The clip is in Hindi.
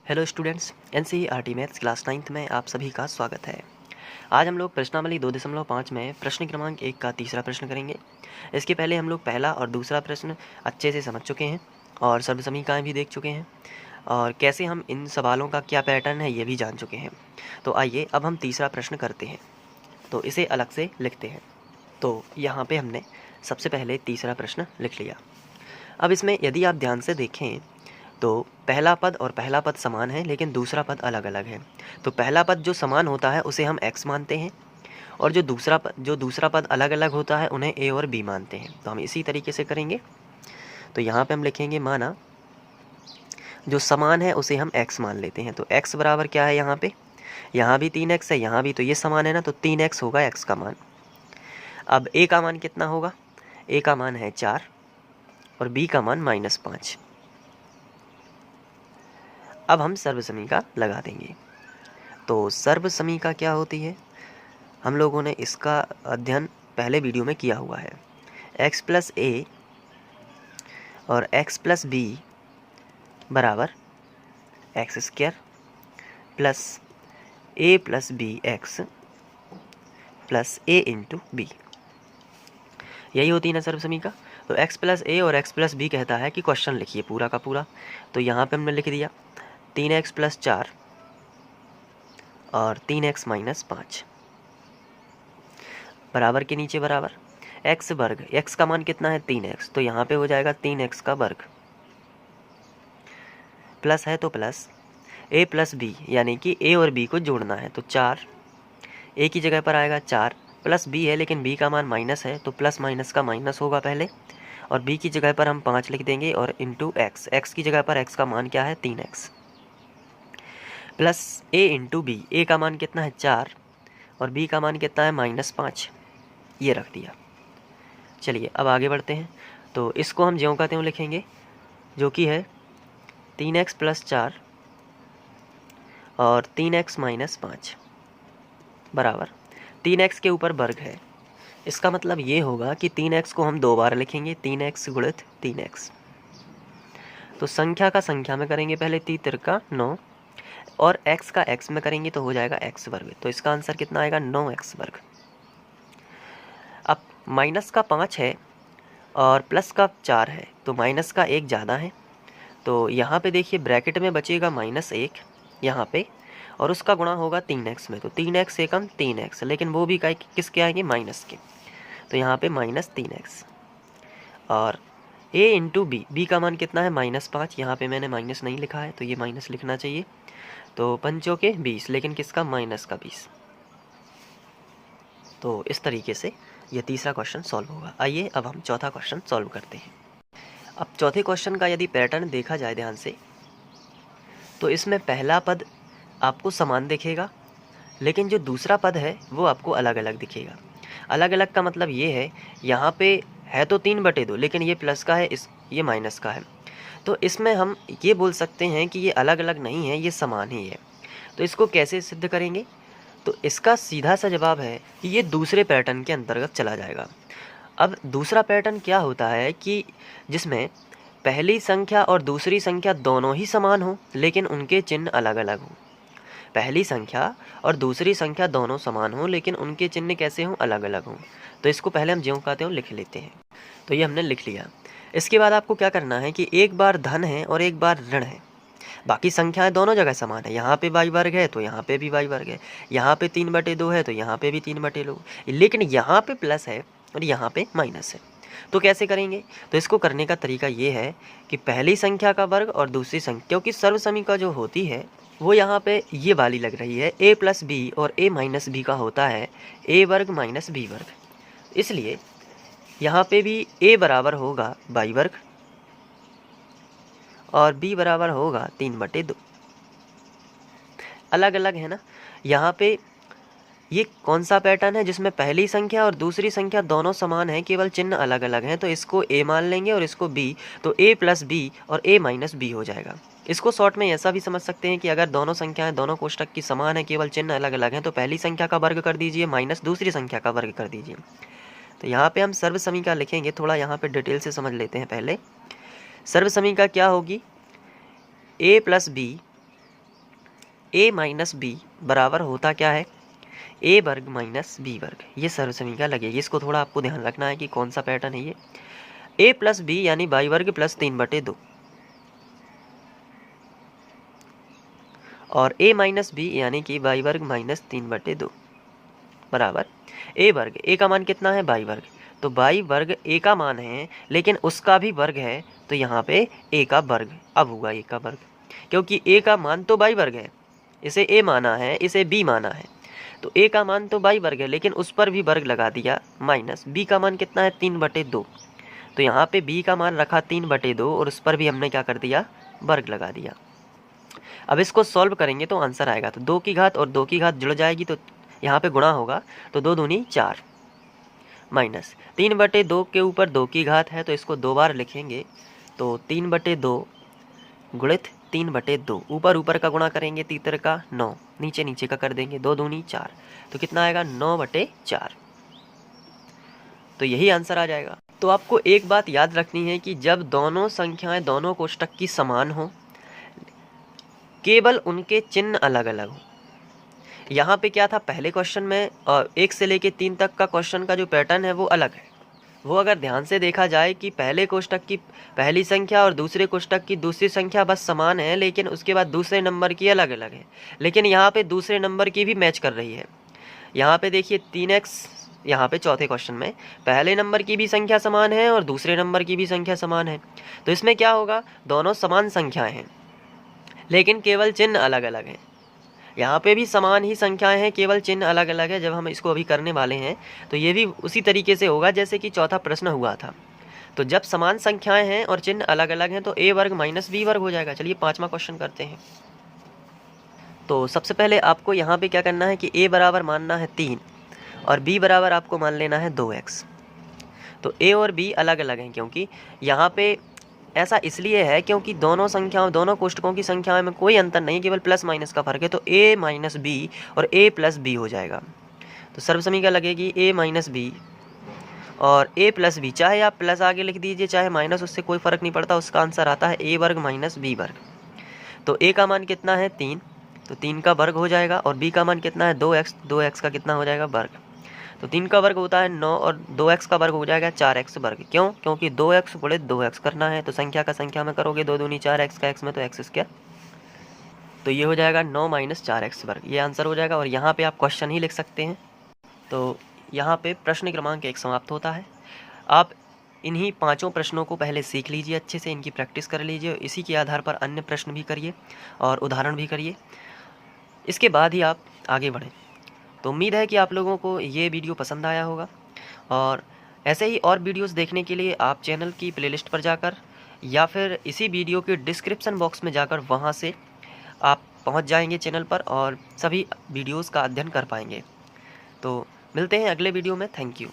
Hello students, NCERT maths class 9th में आप सभी का स्वागत है। आज हम लोग प्रश्नावली 2.5 में प्रश्न क्रमांक 1 का तीसरा प्रश्न करेंगे। इसके पहले हम लोग पहला और दूसरा प्रश्न अच्छे से समझ चुके हैं और सर्वसमीकाएँ भी देख चुके हैं और कैसे हम इन सवालों का क्या पैटर्न है ये भी जान चुके हैं। तो आइए अब हम तीसरा प्रश्न करते हैं। तो इसे अलग से लिखते हैं। तो यहाँ पर हमने सबसे पहले तीसरा प्रश्न लिख लिया। अब इसमें यदि आप ध्यान से देखें तो पहला पद और पहला पद समान है लेकिन दूसरा पद अलग अलग है। तो पहला पद जो समान होता है उसे हम x मानते हैं और जो दूसरा पद अलग अलग होता है उन्हें a और b मानते हैं। तो हम इसी तरीके से करेंगे। तो यहाँ पे हम लिखेंगे माना जो समान है उसे हम x मान लेते हैं। तो x बराबर क्या है, यहाँ भी 3x है, यहाँ भी, तो ये समान है ना, तो 3x होगा x का मान। अब a का मान कितना होगा, a का मान है 4 और b का मान -5। अब हम सर्वसमीका लगा देंगे। तो सर्वसमीका क्या होती है, हम लोगों ने इसका अध्ययन पहले वीडियो में किया हुआ है। x + a और x + b बराबर x² + a + bx + a × b, यही होती है ना सर्वसमीका। तो x + a और x + b कहता है कि क्वेश्चन लिखिए पूरा का पूरा। तो यहाँ पे हमने लिख दिया 3x + 4 और 3x - 5 बराबर के नीचे बराबर x वर्ग, x का मान कितना है 3x, तो यहाँ पे हो जाएगा 3x का वर्ग, प्लस है तो प्लस a + b, यानी कि a और b को जोड़ना है। तो 4 a की जगह पर आएगा 4 प्लस b है लेकिन b का मान माइनस है तो प्लस माइनस का माइनस होगा पहले, और b की जगह पर हम 5 लिख देंगे और इंटू x, x की जगह पर x का मान क्या है 3x, plus a × b, a का मान कितना है 4 और b का मान कितना है -5, ये रख दिया। चलिए अब आगे बढ़ते हैं। तो इसको हम ज्यों का त्यों लिखेंगे, जो कि है 3x + 4 और 3x - 5 बराबर 3x के ऊपर वर्ग है। इसका मतलब ये होगा कि 3x को हम 2 बार लिखेंगे, 3x × 3x। तो संख्या का संख्या में करेंगे पहले, 3 तिरका 9 और x का x में करेंगे तो हो जाएगा x वर्ग। तो इसका आंसर कितना आएगा 9x वर्ग। अब माइनस का 5 है और प्लस का 4 है तो माइनस का 1 ज़्यादा है। तो यहाँ पे देखिए ब्रैकेट में बचेगा -1 यहाँ पे, और उसका गुणा होगा 3x में। तो 3x से कम 3x, लेकिन वो भी किसके आएंगे, माइनस के। तो यहाँ पे -3x और a × b, b का मान कितना है -5, यहाँ पे मैंने माइनस नहीं लिखा है तो ये माइनस लिखना चाहिए। तो 5 के 20, लेकिन किसका, माइनस का 20। तो इस तरीके से यह तीसरा क्वेश्चन सॉल्व होगा। आइए अब हम चौथा क्वेश्चन सॉल्व करते हैं। अब चौथे क्वेश्चन का यदि पैटर्न देखा जाए ध्यान से, तो इसमें पहला पद आपको समान दिखेगा लेकिन जो दूसरा पद है वो आपको अलग अलग दिखेगा। अलग अलग का मतलब ये है, यहाँ पे है तो 3/2 लेकिन ये प्लस का है, ये माइनस का है। तो इसमें हम ये बोल सकते हैं कि ये अलग अलग नहीं है, ये समान ही है। तो इसको कैसे सिद्ध करेंगे, तो इसका सीधा सा जवाब है कि ये दूसरे पैटर्न के अंतर्गत चला जाएगा। अब दूसरा पैटर्न क्या होता है कि जिसमें पहली संख्या और दूसरी संख्या दोनों ही समान हो लेकिन उनके चिन्ह अलग अलग हों। पहली संख्या और दूसरी संख्या दोनों समान हो लेकिन उनके चिन्ह कैसे हों, अलग अलग हों। तो इसको पहले हम ज्यों का त्यों लिख लेते हैं। तो ये हमने लिख लिया। इसके बाद आपको क्या करना है कि एक बार धन है और एक बार ऋण है, बाकी संख्याएं दोनों जगह समान है। यहाँ पे y वर्ग है तो यहाँ पे भी y वर्ग है, यहाँ पे 3/2 है तो यहाँ पे भी 3/2, लेकिन यहाँ पे प्लस है और यहाँ पे माइनस है। तो कैसे करेंगे, तो इसको करने का तरीका ये है कि पहली संख्या का वर्ग और दूसरी संख्या, क्योंकि सर्वसमीका जो होती है वो यहाँ पे ये वाली लग रही है, a + b और a - b का होता है a वर्ग - b वर्ग, इसलिए यहाँ पे भी a बराबर होगा y वर्ग और b बराबर होगा 3/2। अलग अलग है ना। यहाँ पे ये कौन सा पैटर्न है जिसमें पहली संख्या और दूसरी संख्या दोनों समान है, केवल चिन्ह अलग अलग हैं। तो इसको a मान लेंगे और इसको b, तो a + b और a - b हो जाएगा। इसको शॉर्ट में ऐसा भी समझ सकते हैं कि अगर दोनों संख्याएं दोनों कोष्ठक की समान है, केवल चिन्ह अलग अलग हैं, तो पहली संख्या का वर्ग कर दीजिए माइनस दूसरी संख्या का वर्ग कर दीजिए। तो यहाँ पे हम सर्वसमीका लिखेंगे, थोड़ा यहाँ पे डिटेल से समझ लेते हैं पहले। सर्वसमीका क्या होगी, a + b A minus B बराबर होता क्या है, ए वर्ग माइनस बी वर्ग। ये सर्वसमीकरण लगेगी। इसको थोड़ा आपको ध्यान रखना है कि कौन सा पैटर्न है ये। ए प्लस बी यानी वाई वर्ग प्लस 3/2 और ए माइनस बी यानी कि वाई वर्ग माइनस 3/2 बराबर ए वर्ग। ए का मान कितना है, वाई वर्ग। तो वाई वर्ग ए का मान है लेकिन उसका भी वर्ग है, तो यहाँ पे ए का वर्ग अब होगा ए का वर्ग, क्योंकि ए का मान तो वाई वर्ग है, इसे ए माना है, इसे बी माना है, तो ए का मान तो वाई वर्ग है लेकिन उस पर भी वर्ग लगा दिया, माइनस बी का मान कितना है 3/2। तो यहाँ पे बी का मान रखा 3/2 और उस पर भी हमने क्या कर दिया, वर्ग लगा दिया। अब इसको सॉल्व करेंगे तो आंसर आएगा, तो 2 की घात और 2 की घात जुड़ जाएगी तो यहाँ पे गुणा होगा, तो 2 दूनी 4 माइनस 3/2 के ऊपर 2 की घात है तो इसको 2 बार लिखेंगे, तो 3/2 गुणित 3/2, ऊपर ऊपर का गुणा करेंगे, तीतर का 9, नीचे नीचे का कर देंगे, 2 दूनी 4, तो कितना आएगा 9/4। तो यही आंसर आ जाएगा। तो आपको एक बात याद रखनी है कि जब दोनों संख्याएं दोनों कोष्टक की समान हो, केवल उनके चिन्ह अलग अलग हो। यहाँ पे क्या था पहले क्वेश्चन में, और 1 से लेके 3 तक का क्वेश्चन का जो पैटर्न है वो अलग है। वो अगर ध्यान से देखा जाए कि पहले कोष्टक की पहली संख्या और दूसरे कोष्टक की दूसरी संख्या बस समान है, लेकिन उसके बाद दूसरे नंबर की अलग अलग है, लेकिन यहाँ पे दूसरे नंबर की भी मैच कर रही है। यहाँ पे देखिए 3x, यहाँ पे चौथे क्वेश्चन में पहले नंबर की भी संख्या समान है और दूसरे नंबर की भी संख्या समान है, तो इसमें क्या होगा, दोनों समान संख्याएं हैं लेकिन केवल चिन्ह अलग अलग हैं। यहाँ पे भी समान ही संख्याएं हैं, केवल चिन्ह अलग अलग है। जब हम इसको अभी करने वाले हैं तो ये भी उसी तरीके से होगा जैसे कि चौथा प्रश्न हुआ था। तो जब समान संख्याएं हैं और चिन्ह अलग अलग हैं तो ए वर्ग माइनस बी वर्ग हो जाएगा। चलिए 5वां क्वेश्चन करते हैं। तो सबसे पहले आपको यहाँ पे क्या करना है कि ए बराबर मानना है 3 और बी बराबर आपको मान लेना है 2x। तो ए और बी अलग अलग हैं, क्योंकि यहाँ पे ऐसा इसलिए है क्योंकि दोनों संख्याओं, दोनों कोष्टकों की संख्याओं में कोई अंतर नहीं, केवल प्लस माइनस का फर्क है। तो a माइनस बी और a प्लस बी हो जाएगा। तो सर्वसमीकरण लगेगी a माइनस बी और a प्लस बी, चाहे आप प्लस आगे लिख दीजिए चाहे माइनस, उससे कोई फ़र्क नहीं पड़ता, उसका आंसर आता है a वर्ग माइनस बी वर्ग। तो a का मान कितना है 3, तो 3 का वर्ग हो जाएगा, और b का मान कितना है 2x, 2x का कितना हो जाएगा वर्ग। तो 3 का वर्ग होता है 9 और 2x का वर्ग हो जाएगा 4x वर्ग। क्यों, क्योंकि 2x गुणित 2x करना है, तो संख्या का संख्या में करोगे 2 दूनी 4, x का x में तो x स्क्वायर, तो ये हो जाएगा 9 माइनस 4x वर्ग, ये आंसर हो जाएगा। और यहाँ पे आप क्वेश्चन ही लिख सकते हैं। तो यहाँ पे प्रश्न क्रमांक 1 समाप्त होता है। आप इन्हीं 5 प्रश्नों को पहले सीख लीजिए, अच्छे से इनकी प्रैक्टिस कर लीजिए, इसी के आधार पर अन्य प्रश्न भी करिए और उदाहरण भी करिए, इसके बाद ही आप आगे बढ़ें। तो उम्मीद है कि आप लोगों को ये वीडियो पसंद आया होगा, और ऐसे ही और वीडियोस देखने के लिए आप चैनल की प्लेलिस्ट पर जाकर या फिर इसी वीडियो के डिस्क्रिप्शन बॉक्स में जाकर वहाँ से आप पहुँच जाएंगे चैनल पर और सभी वीडियोस का अध्ययन कर पाएंगे। तो मिलते हैं अगले वीडियो में। Thank you.